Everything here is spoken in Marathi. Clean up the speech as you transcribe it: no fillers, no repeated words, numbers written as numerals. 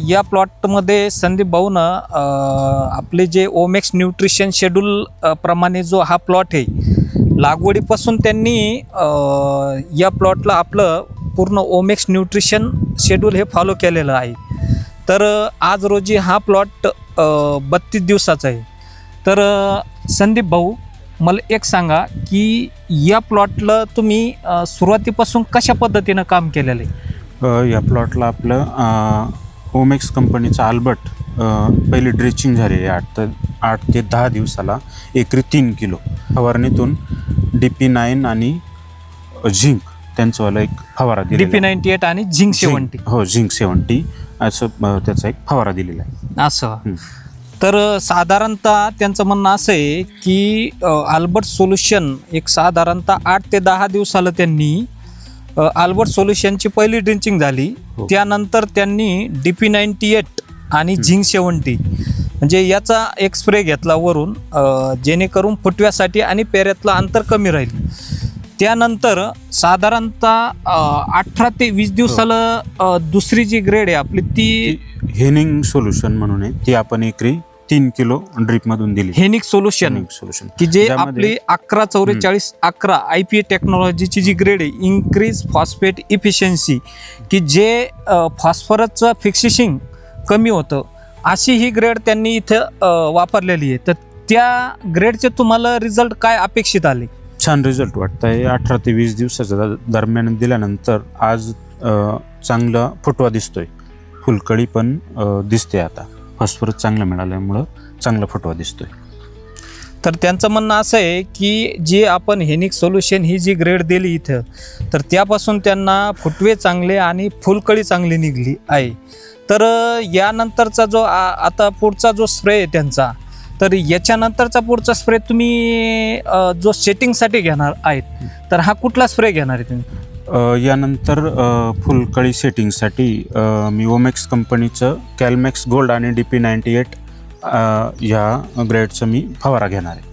या प्लॉटमध्ये संदीप भाऊनं आपले जे ओमॅक्स न्यूट्रिशन शेड्यूल प्रमाणे जो हा प्लॉट आहे लागवडीपासून त्यांनी या प्लॉटला आपलं पूर्ण ओमॅक्स न्यूट्रिशन शेड्यूल हे फॉलो केलेलं आहे. तर आज रोजी हा प्लॉट 32 दिवसाचा आहे. तर संदीप भाऊ मला एक सांगा की या प्लॉटला तुम्ही सुरुवातीपासून कशा पद्धतीनं काम केलेलं आहे? या प्लॉटला आपलं ओमॅक्स कंपनीचं आल्बर्ट पहिली ड्रेचिंग झाली आहे 8 ते 10 दिवसाला एकरी 3 किलो. फवारणीतून DP9 आणि झिंक त्यांचंवाला एक फवारा दिला. DP98 आणि झिंक 70. हो, झिंक 70 असं त्याचा एक फवारा दिलेला आहे. असं तर साधारणतः त्यांचं म्हणणं असं आहे की आल्बर्ट सोल्युशन एक साधारणतः 8 ते 10 दिवसाला त्यांनी आल्बर्ट सोल्युशनची पहिली ड्रिंचिंग झाली. त्यानंतर त्यांनी DP98 आणि झिंक 70 म्हणजे याचा एक स्प्रे घेतला वरून, जेणेकरून फुटव्यासाठी आणि पेऱ्यातलं अंतर कमी राहील. त्यानंतर साधारणतः 18 ते 20 दिवसाला दुसरी जी ग्रेड आहे आपली ती हेनिंग सोल्युशन म्हणून आहे, ती आपण एकरी 3 किलो ड्रीपमधून दिली. हेनिक सोल्युशन की जे आपली 114411 IPA टेक्नॉलॉजीची जी ग्रेड आहे, इन्क्रीज फॉस्फेट इफिशियन्सी, की जे फॉस्फरसचं फिक्सिशिंग कमी होतं, अशी ही ग्रेड त्यांनी इथं वापरलेली आहे. तर त्या ग्रेडचे तुम्हाला रिझल्ट काय अपेक्षित आले? छान रिझल्ट वाटत आहे. 18 ते 20 दिवसाच्या दरम्यान दिल्यानंतर आज चांगला फुटवा दिसतोय, फुलकळी पण दिसते. आता फॉस्फरस चांगलं मिळाल्यामुळं चांगला फुटवा दिसतोय. तर त्यांचं म्हणणं असं आहे की जे आपण हेनिक सोल्युशन ही जी ग्रेड दिली इथं, तर त्यापासून त्यांना फुटवे चांगले आणि फुलकळी चांगली निघली आहे. तर यानंतरचा जो आता पुढचा जो स्प्रे आहे त्यांचा, तर याच्यानंतरचा पुढचा स्प्रे तुम्ही जो सेटिंगसाठी घेणार आहेत, तर हा कुठला स्प्रे घेणार आहे तुम्ही? यानंतर फुलकळी सेटिंगसाठी मी ओमॅक्स कंपनीचं कॅलमॅक्स गोल्ड आणि DP98 ह्या ग्रेडचं मी फवारा घेणार आहे.